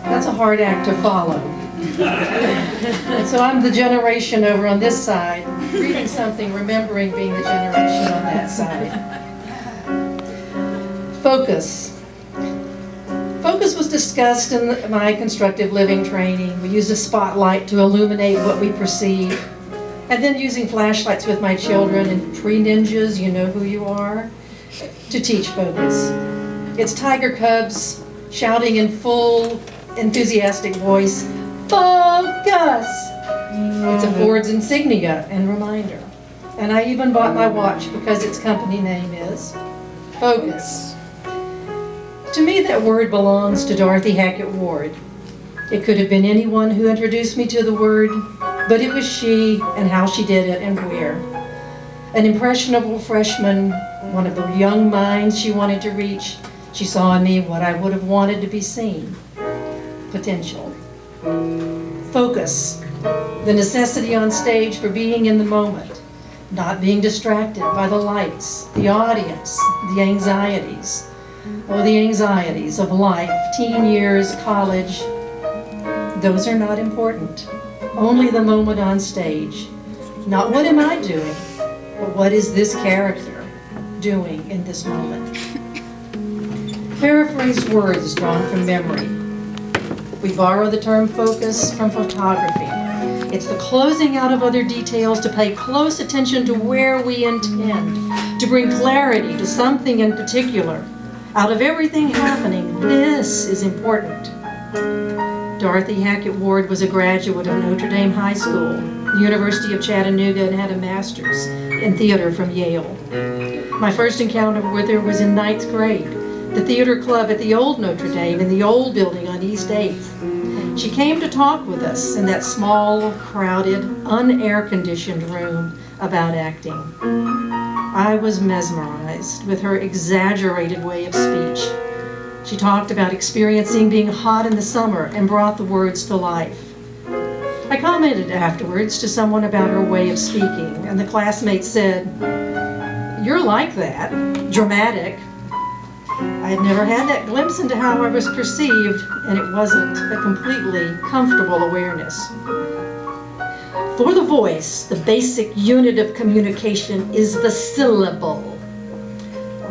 That's a hard act to follow. And so I'm the generation over on this side, reading something, remembering being the generation on that side. Focus. Focus was discussed in my constructive living training. We used a spotlight to illuminate what we perceive. And then using flashlights with my children and pre-ninjas, you know who you are, to teach focus. It's tiger cubs shouting in full enthusiastic voice, "Focus!" It's a Ford's insignia and reminder. And I even bought my watch because its company name is Focus. To me, that word belongs to Dorothy Hackett Ward. It could have been anyone who introduced me to the word, but it was she and how she did it and where. An impressionable freshman, one of the young minds she wanted to reach, she saw in me what I would have wanted to be seen. Potential. Focus. The necessity on stage for being in the moment, not being distracted by the lights, the audience, the anxieties. Oh, the anxieties of life, teen years, college. Those are not important. Only the moment on stage. Not what am I doing, but what is this character doing in this moment? Paraphrased words drawn from memory. We borrow the term focus from photography. It's the closing out of other details to pay close attention to where we intend, to bring clarity to something in particular. Out of everything happening, this is important. Dorothy Hackett Ward was a graduate of Notre Dame High School, the University of Chattanooga, and had a master's in theater from Yale. My first encounter with her was in 9th grade, the theater club at the old Notre Dame in the old building on East 8th. She came to talk with us in that small, crowded, un-air-conditioned room about acting. I was mesmerized with her exaggerated way of speech. She talked about experiencing being hot in the summer and brought the words to life. I commented afterwards to someone about her way of speaking, and the classmate said, "You're like that, dramatic." I had never had that glimpse into how I was perceived, and it wasn't a completely comfortable awareness. For the voice, the basic unit of communication is the syllable.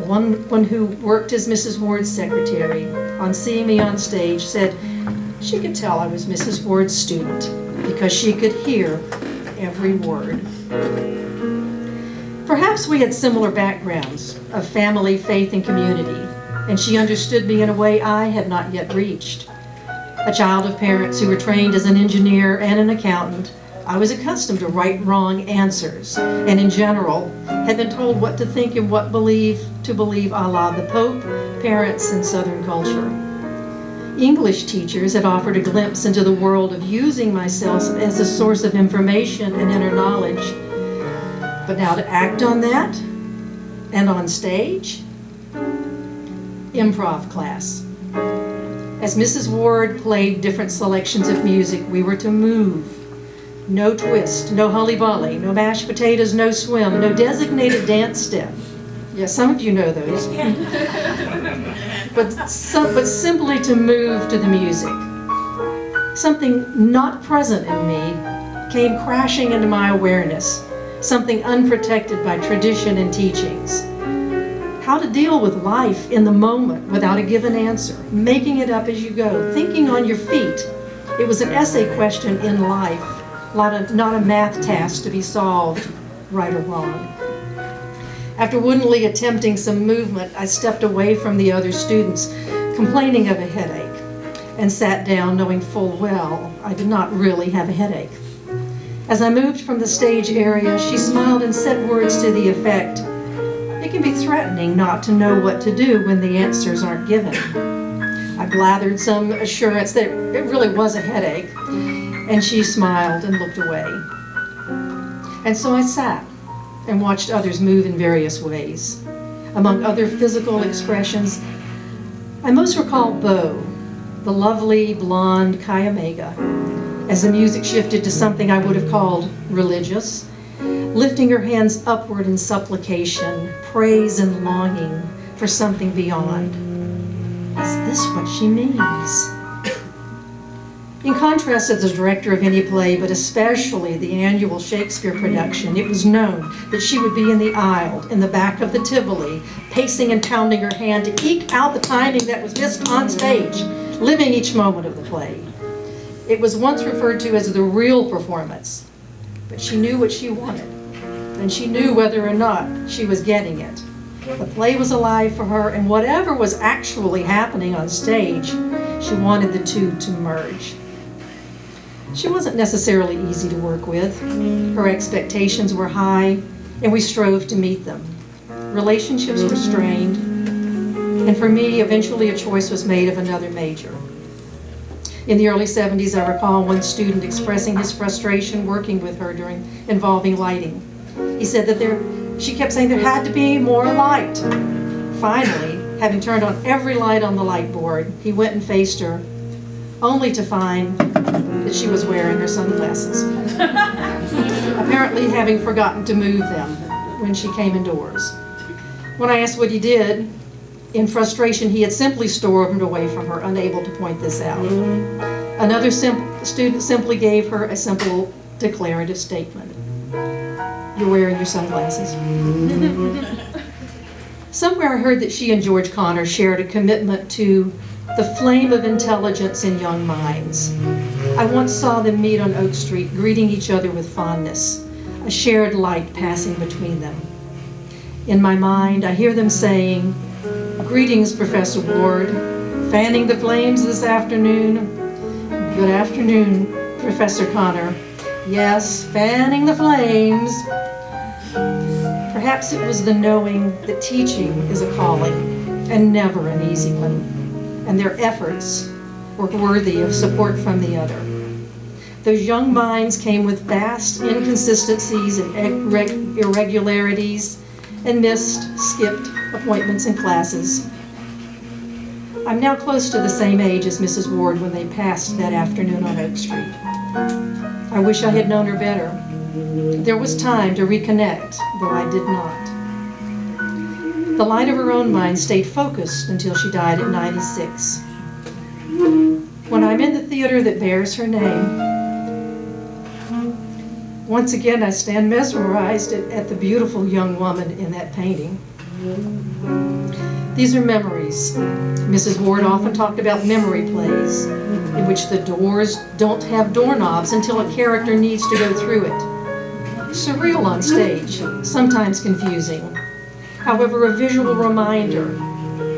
One who worked as Mrs. Ward's secretary, on seeing me on stage, said she could tell I was Mrs. Ward's student because she could hear every word. Perhaps we had similar backgrounds of family, faith, and community, and she understood me in a way I had not yet reached. A child of parents who were trained as an engineer and an accountant, I was accustomed to right-wrong answers, and in general, had been told what to think and what to believe a la the Pope, parents, and Southern culture. English teachers had offered a glimpse into the world of using myself as a source of information and inner knowledge. But now to act on that, and on stage? Improv class. As Mrs. Ward played different selections of music, we were to move. No twist, no hully-bully, no mashed potatoes, no swim, no designated dance step. Yeah, some of you know those. but simply to move to the music. Something not present in me came crashing into my awareness, something unprotected by tradition and teachings. How to deal with life in the moment without a given answer, making it up as you go, thinking on your feet. It was an essay question in life. Not a math task to be solved, right or wrong. After woodenly attempting some movement, I stepped away from the other students, complaining of a headache, and sat down knowing full well I did not really have a headache. As I moved from the stage area, she smiled and said words to the effect, "It can be threatening not to know what to do when the answers aren't given." I blathered some assurance that it really was a headache, and she smiled and looked away. And so I sat and watched others move in various ways. Among other physical expressions, I most recall Bo, the lovely blonde Chi Omega, as the music shifted to something I would have called religious, lifting her hands upward in supplication, praise and longing for something beyond. Is this what she means? In contrast to the director of any play, but especially the annual Shakespeare production, it was known that she would be in the aisle, in the back of the Tivoli, pacing and pounding her hand to eke out the timing that was missed on stage, living each moment of the play. It was once referred to as the real performance, but she knew what she wanted, and she knew whether or not she was getting it. The play was alive for her, and whatever was actually happening on stage, she wanted the two to merge. She wasn't necessarily easy to work with. Her expectations were high, and we strove to meet them. Relationships were strained, and for me, eventually a choice was made of another major. In the early 70s, I recall one student expressing his frustration working with her involving lighting. He said that she kept saying there had to be more light. Finally, having turned on every light on the light board, he went and faced her, only to find that she was wearing her sunglasses, apparently having forgotten to move them when she came indoors. When I asked what he did, in frustration, he had simply stormed away from her, unable to point this out. Another student simply gave her a simple declarative statement. You're wearing your sunglasses. Somewhere I heard that she and George Connor shared a commitment to the flame of intelligence in young minds. I once saw them meet on Oak Street, greeting each other with fondness, a shared light passing between them. In my mind, I hear them saying, "Greetings, Professor Ward. Fanning the flames this afternoon?" "Good afternoon, Professor Connor." "Yes, fanning the flames." Perhaps it was the knowing that teaching is a calling and never an easy one, and their efforts were worthy of support from the other. Those young minds came with vast inconsistencies and irregularities and missed, skipped appointments and classes. I'm now close to the same age as Mrs. Ward when they passed that afternoon on Oak Street. I wish I had known her better. There was time to reconnect, though I did not. The light of her own mind stayed focused until she died at 96. When I'm in the theater that bears her name, once again I stand mesmerized at the beautiful young woman in that painting. These are memories. Mrs. Ward often talked about memory plays, in which the doors don't have doorknobs until a character needs to go through it. Surreal on stage, sometimes confusing. However, a visual reminder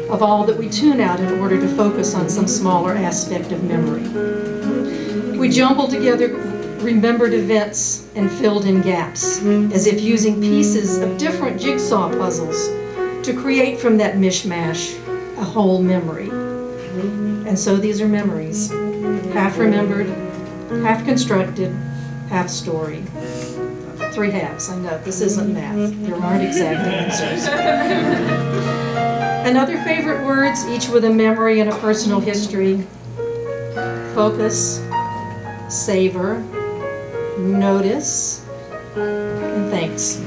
of all that we tune out in order to focus on some smaller aspect of memory. We jumbled together remembered events and filled in gaps, as if using pieces of different jigsaw puzzles to create from that mishmash a whole memory. And so these are memories, half remembered, half constructed, half story. 3 halves. I know this isn't math. There aren't exact answers. And other favorite words, each with a memory and a personal history: focus, savor, notice, and thanks.